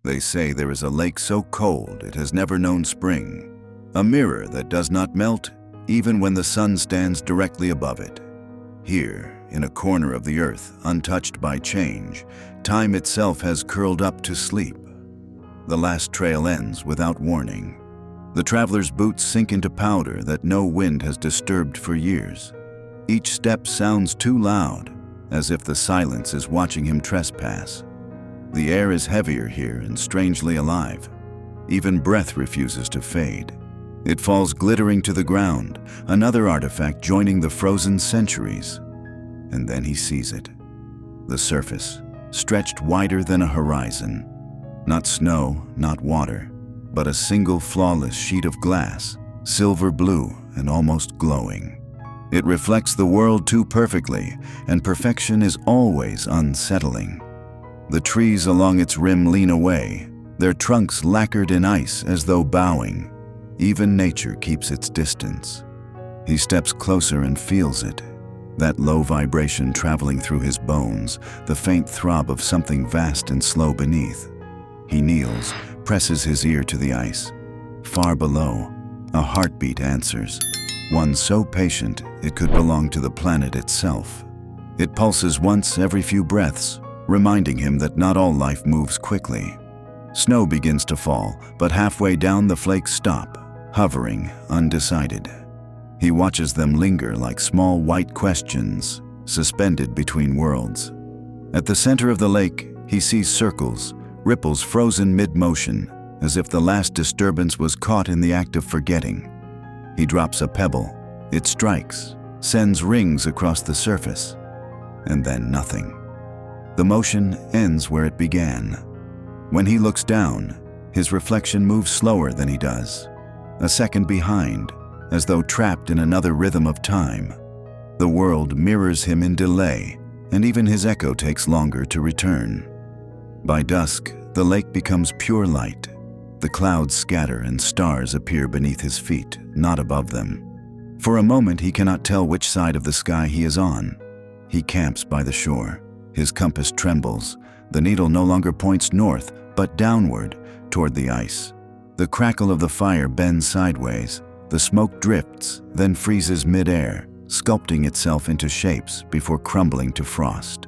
They say there is a lake so cold it has never known spring, a mirror that does not melt even when the sun stands directly above it. Here, in a corner of the earth, untouched by change, time itself has curled up to sleep. The last trail ends without warning. The traveler's boots sink into powder that no wind has disturbed for years. Each step sounds too loud, as if the silence is watching him trespass. The air is heavier here and strangely alive. Even breath refuses to fade. It falls glittering to the ground, another artifact joining the frozen centuries. And then he sees it. The surface, stretched wider than a horizon. Not snow, not water, but a single flawless sheet of glass, silver blue and almost glowing. It reflects the world too perfectly, and perfection is always unsettling. The trees along its rim lean away, their trunks lacquered in ice as though bowing. Even nature keeps its distance. He steps closer and feels it. That low vibration traveling through his bones, the faint throb of something vast and slow beneath. He kneels, presses his ear to the ice. Far below, a heartbeat answers. One so patient it could belong to the planet itself. It pulses once every few breaths, reminding him that not all life moves quickly. Snow begins to fall, but halfway down the flakes stop, hovering, undecided. He watches them linger like small white questions, suspended between worlds. At the center of the lake, he sees circles, ripples frozen mid-motion, as if the last disturbance was caught in the act of forgetting. He drops a pebble. It strikes, sends rings across the surface, and then nothing. The motion ends where it began. When he looks down, his reflection moves slower than he does, a second behind, as though trapped in another rhythm of time. The world mirrors him in delay, and even his echo takes longer to return. By dusk, the lake becomes pure light. The clouds scatter and stars appear beneath his feet, not above them. For a moment, he cannot tell which side of the sky he is on. He camps by the shore. His compass trembles. The needle no longer points north, but downward, toward the ice. The crackle of the fire bends sideways. The smoke drifts, then freezes mid-air, sculpting itself into shapes before crumbling to frost.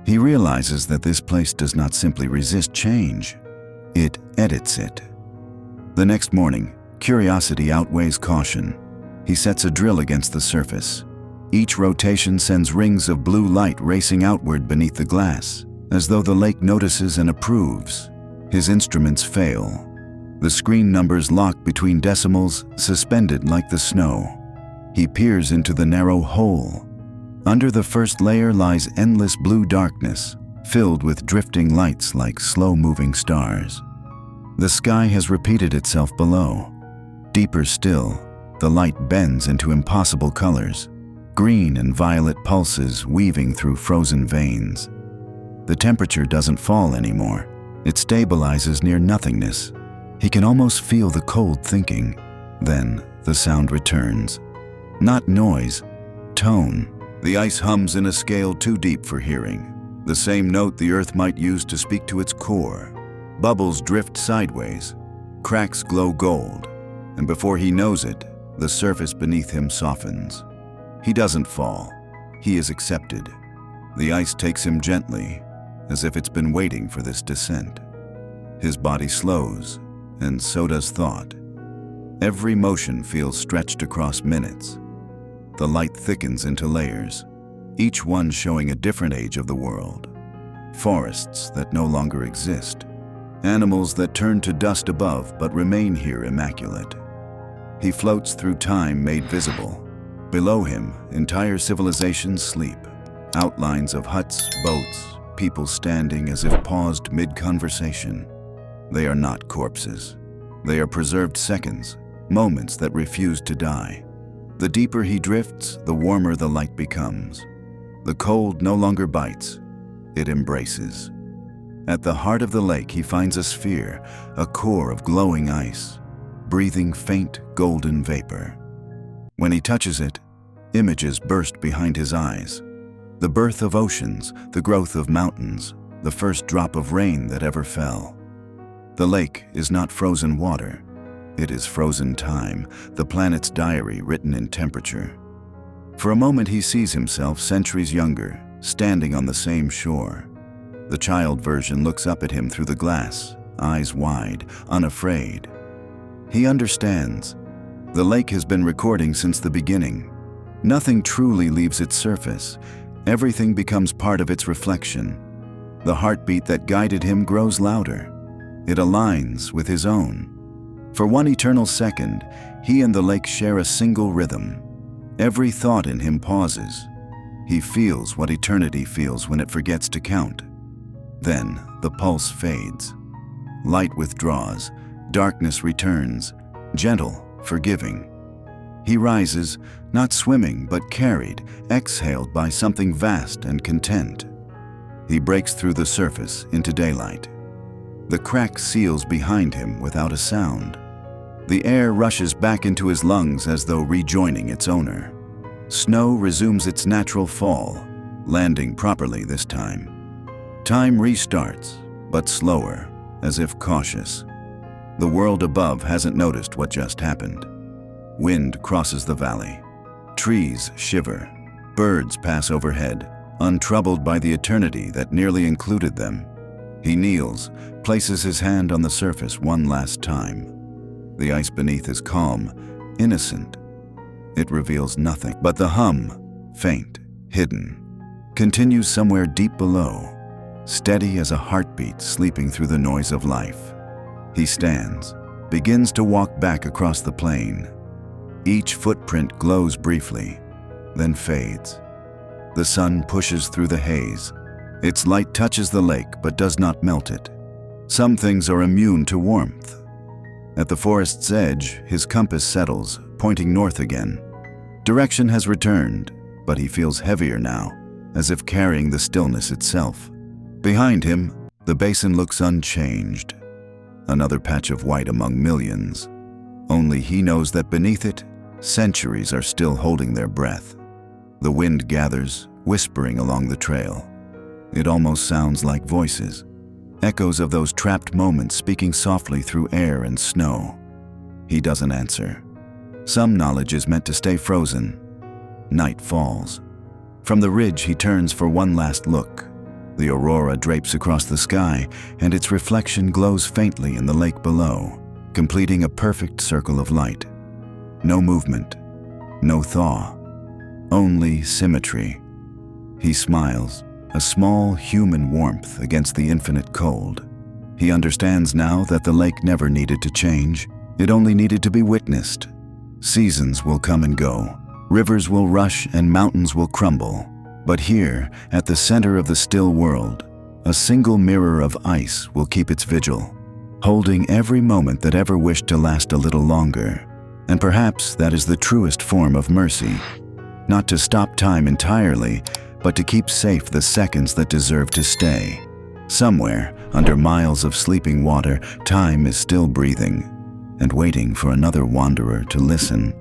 He realizes that this place does not simply resist change. It edits it. The next morning, curiosity outweighs caution. He sets a drill against the surface. Each rotation sends rings of blue light racing outward beneath the glass, as though the lake notices and approves. His instruments fail. The screen numbers lock between decimals, suspended like the snow. He peers into the narrow hole. Under the first layer lies endless blue darkness, filled with drifting lights like slow-moving stars. The sky has repeated itself below. Deeper still, the light bends into impossible colors. Green and violet pulses weaving through frozen veins. The temperature doesn't fall anymore. It stabilizes near nothingness. He can almost feel the cold thinking. Then the sound returns. Not noise, tone. The ice hums in a scale too deep for hearing. The same note the earth might use to speak to its core. Bubbles drift sideways. Cracks glow gold. And before he knows it, the surface beneath him softens. He doesn't fall. He is accepted. The ice takes him gently, as if it's been waiting for this descent. His body slows, and so does thought. Every motion feels stretched across minutes. The light thickens into layers, each one showing a different age of the world. Forests that no longer exist. Animals that turn to dust above but remain here immaculate. He floats through time made visible. Below him, entire civilizations sleep. Outlines of huts, boats, people standing as if paused mid-conversation. They are not corpses. They are preserved seconds, moments that refuse to die. The deeper he drifts, the warmer the light becomes. The cold no longer bites, it embraces. At the heart of the lake, he finds a sphere, a core of glowing ice, breathing faint golden vapor. When he touches it, images burst behind his eyes. The birth of oceans, the growth of mountains, the first drop of rain that ever fell. The lake is not frozen water. It is frozen time, the planet's diary written in temperature. For a moment he sees himself centuries younger, standing on the same shore. The child version looks up at him through the glass, eyes wide, unafraid. He understands. The lake has been recording since the beginning. Nothing truly leaves its surface. Everything becomes part of its reflection. The heartbeat that guided him grows louder. It aligns with his own. For one eternal second, he and the lake share a single rhythm. Every thought in him pauses. He feels what eternity feels when it forgets to count. Then the pulse fades. Light withdraws. Darkness returns. Gentle, forgiving. He rises, not swimming but carried, exhaled by something vast and content. He breaks through the surface into daylight. The crack seals behind him without a sound. The air rushes back into his lungs as though rejoining its owner. Snow resumes its natural fall, landing properly this time. Time restarts, but slower, as if cautious. The world above hasn't noticed what just happened. Wind crosses the valley. Trees shiver. Birds pass overhead, untroubled by the eternity that nearly included them. He kneels, places his hand on the surface one last time. The ice beneath is calm, innocent. It reveals nothing, but the hum, faint, hidden, continues somewhere deep below, steady as a heartbeat sleeping through the noise of life. He stands, begins to walk back across the plain. Each footprint glows briefly, then fades. The sun pushes through the haze. Its light touches the lake but does not melt it. Some things are immune to warmth. At the forest's edge, his compass settles, pointing north again. Direction has returned, but he feels heavier now, as if carrying the stillness itself. Behind him, the basin looks unchanged. Another patch of white among millions. Only he knows that beneath it, centuries are still holding their breath. The wind gathers, whispering along the trail. It almost sounds like voices, echoes of those trapped moments speaking softly through air and snow. He doesn't answer. Some knowledge is meant to stay frozen. Night falls. From the ridge he turns for one last look. The aurora drapes across the sky, and its reflection glows faintly in the lake below, completing a perfect circle of light. No movement, no thaw, only symmetry. He smiles, a small human warmth against the infinite cold. He understands now that the lake never needed to change. It only needed to be witnessed. Seasons will come and go. Rivers will rush and mountains will crumble. But here, at the center of the still world, a single mirror of ice will keep its vigil, holding every moment that ever wished to last a little longer. And perhaps that is the truest form of mercy. Not to stop time entirely, but to keep safe the seconds that deserve to stay. Somewhere, under miles of sleeping water, time is still breathing and waiting for another wanderer to listen.